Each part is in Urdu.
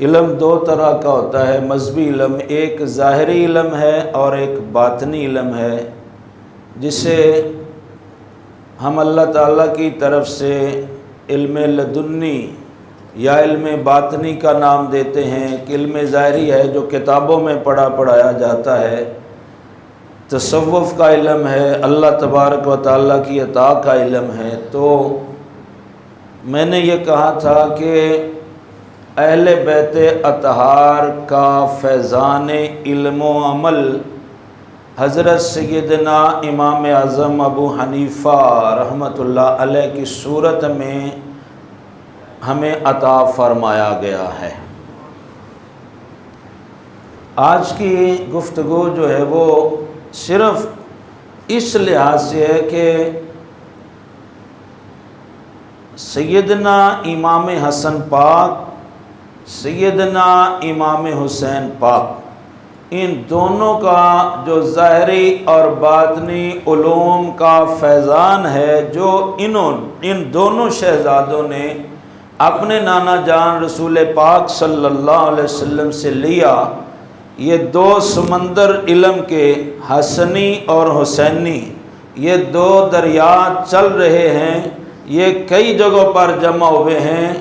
علم دو طرح کا ہوتا ہے مذہبی علم، ایک ظاہری علم ہے اور ایک باطنی علم ہے، جسے ہم اللہ تعالیٰ کی طرف سے علم لدنی یا علم باطنی کا نام دیتے ہیں کہ علم ظاہری ہے جو کتابوں میں پڑھایا جاتا ہے، تصوف کا علم ہے، اللہ تبارک و تعالیٰ کی عطا کا علم ہے۔ تو میں نے یہ کہا تھا کہ اہل بیت اطہار کا فیضان علم و عمل حضرت سیدنا امام اعظم ابو حنیفہ رحمۃ اللہ علیہ کی صورت میں ہمیں عطا فرمایا گیا ہے۔ آج کی گفتگو جو ہے وہ صرف اس لحاظ سے ہے کہ سیدنا امام حسن پاک، سیدنا امام حسین پاک، ان دونوں کا جو ظاہری اور باطنی علوم کا فیضان ہے جو ان دونوں شہزادوں نے اپنے نانا جان رسول پاک صلی اللہ علیہ وسلم سے لیا، یہ دو سمندر علم کے حسنی اور حسینی، یہ دو دریا چل رہے ہیں، یہ کئی جگہوں پر جمع ہوئے ہیں۔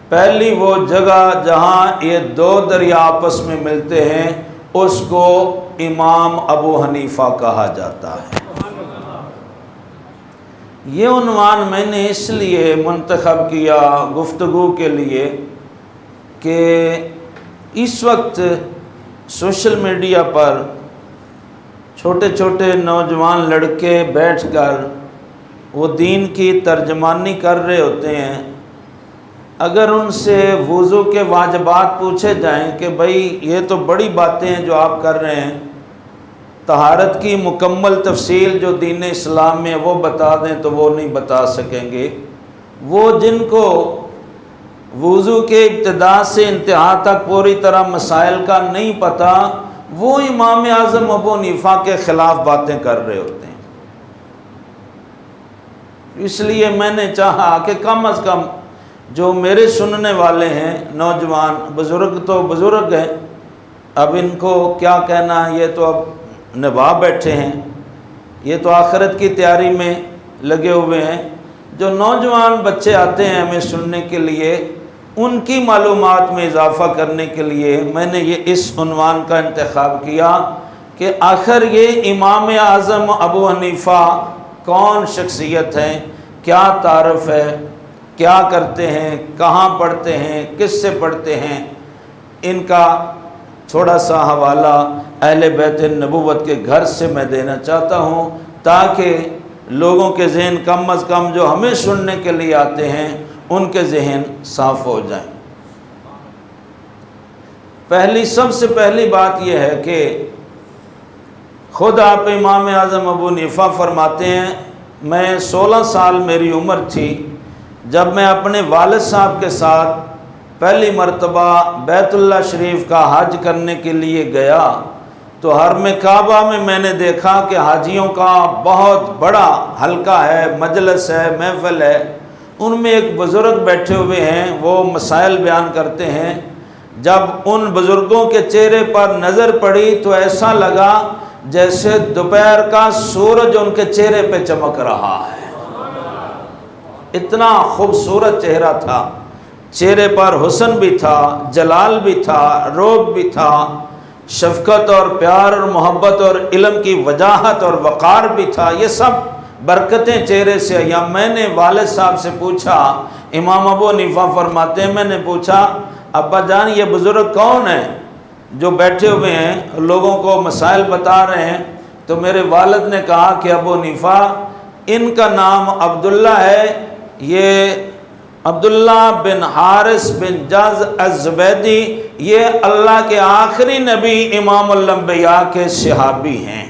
پہلی وہ جگہ جہاں یہ دو دریا آپس میں ملتے ہیں اس کو امام ابو حنیفہ کہا جاتا ہے۔ یہ عنوان میں نے اس لیے منتخب کیا گفتگو کے لیے کہ اس وقت سوشل میڈیا پر چھوٹے چھوٹے نوجوان لڑکے بیٹھ کر وہ دین کی ترجمانی کر رہے ہوتے ہیں۔ اگر ان سے وضو کے واجبات پوچھے جائیں کہ بھئی یہ تو بڑی باتیں ہیں جو آپ کر رہے ہیں، طہارت کی مکمل تفصیل جو دین اسلام میں وہ بتا دیں تو وہ نہیں بتا سکیں گے۔ وہ جن کو وضو کے ابتدا سے انتہا تک پوری طرح مسائل کا نہیں پتہ، وہ امام اعظم ابو حنیفہ کے خلاف باتیں کر رہے ہوتے ہیں۔ اس لیے میں نے چاہا کہ کم از کم جو میرے سننے والے ہیں نوجوان، بزرگ تو بزرگ ہیں، اب ان کو کیا کہنا ہے، یہ تو اب نواب بیٹھے ہیں، یہ تو آخرت کی تیاری میں لگے ہوئے ہیں۔ جو نوجوان بچے آتے ہیں ہمیں سننے کے لیے، ان کی معلومات میں اضافہ کرنے کے لیے میں نے یہ اس عنوان کا انتخاب کیا کہ آخر یہ امام اعظم ابو حنیفہ کون شخصیت ہیں، کیا تعارف ہے، کیا کرتے ہیں، کہاں پڑھتے ہیں، کس سے پڑھتے ہیں، ان کا تھوڑا سا حوالہ اہل بیت نبوت کے گھر سے میں دینا چاہتا ہوں تاکہ لوگوں کے ذہن کم از کم جو ہمیں سننے کے لیے آتے ہیں ان کے ذہن صاف ہو جائیں۔ سب سے پہلی بات یہ ہے کہ خود آپ امام اعظم ابو حنیفہ فرماتے ہیں، میں 16 سال میری عمر تھی جب میں اپنے والد صاحب کے ساتھ پہلی مرتبہ بیت اللہ شریف کا حج کرنے کے لیے گیا تو حرم کعبہ میں نے دیکھا کہ حاجیوں کا بہت بڑا حلقہ ہے، مجلس ہے، محفل ہے، ان میں ایک بزرگ بیٹھے ہوئے ہیں، وہ مسائل بیان کرتے ہیں۔ جب ان بزرگوں کے چہرے پر نظر پڑی تو ایسا لگا جیسے دوپہر کا سورج ان کے چہرے پہ چمک رہا ہے، اتنا خوبصورت چہرہ تھا، چہرے پر حسن بھی تھا، جلال بھی تھا، رعب بھی تھا، شفقت اور پیار اور محبت اور علم کی وجاہت اور وقار بھی تھا، یہ سب برکتیں چہرے سے آیا۔ میں نے والد صاحب سے پوچھا، امام ابو حنیفہ فرماتے ہیں، میں نے پوچھا ابا جان یہ بزرگ کون ہیں جو بیٹھے ہوئے ہیں لوگوں کو مسائل بتا رہے ہیں؟ تو میرے والد نے کہا کہ ابو حنیفہ ان کا نام عبداللہ ہے، یہ عبداللہ بن حارث بن جز الزبیدی، یہ اللہ کے آخری نبی امام الانبیاء کے صحابی ہیں،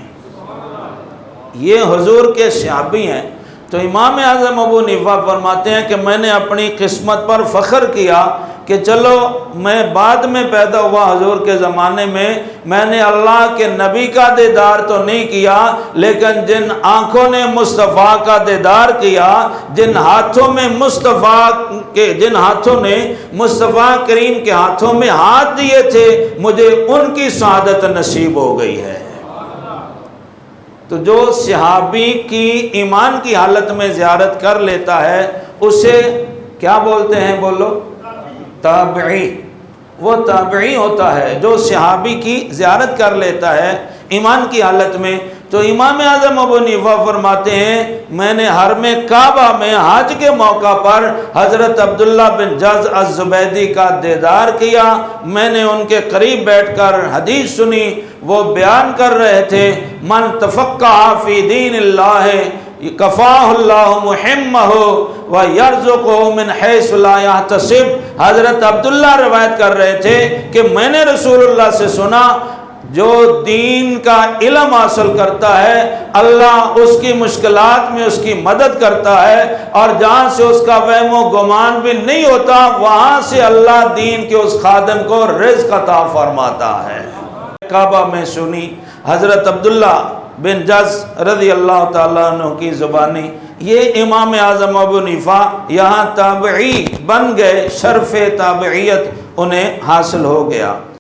یہ حضور کے صحابی ہیں۔ تو امام اعظم ابو حنیفہ فرماتے ہیں کہ میں نے اپنی قسمت پر فخر کیا کہ چلو میں بعد میں پیدا ہوا حضور کے زمانے میں نے اللہ کے نبی کا دیدار تو نہیں کیا، لیکن جن آنکھوں نے مصطفیٰ کا دیدار کیا، جن ہاتھوں نے مصطفیٰ کریم کے ہاتھوں میں ہاتھ دیے تھے، مجھے ان کی سعادت نصیب ہو گئی ہے۔ تو جو صحابی کی ایمان کی حالت میں زیارت کر لیتا ہے اسے کیا بولتے ہیں؟ بولو، تابعی۔ وہ تابعی ہوتا ہے جو صحابی کی زیارت کر لیتا ہے ایمان کی حالت میں۔ تو امام اعظم ابو حنیفہ فرماتے ہیں میں نے حرم کعبہ میں حج کے موقع پر حضرت عبداللہ بن جز الزبیدی کا دیدار کیا، میں نے ان کے قریب بیٹھ کر حدیث سنی، وہ بیان کر رہے تھے من تفقہ فی دین اللہ کفاہ اللہ محمہ ویرزقہ من حیث لا یحتسب۔ حضرت عبداللہ روایت کر رہے تھے کہ میں نے رسول اللہ سے سنا جو دین کا علم حاصل کرتا ہے اللہ اس کی مشکلات میں اس کی مدد کرتا ہے، اور جہاں سے اس کا وہم و گمان بھی نہیں ہوتا وہاں سے اللہ دین کے اس خادم کو رزق عطا فرماتا ہے۔ کعبہ میں سنی حضرت عبداللہ بن جز رضی اللہ تعالیٰ عنہ کی زبانی، یہ امام اعظم ابو حنیفہ یہاں تابعی بن گئے، شرف تابعیت انہیں حاصل ہو گیا۔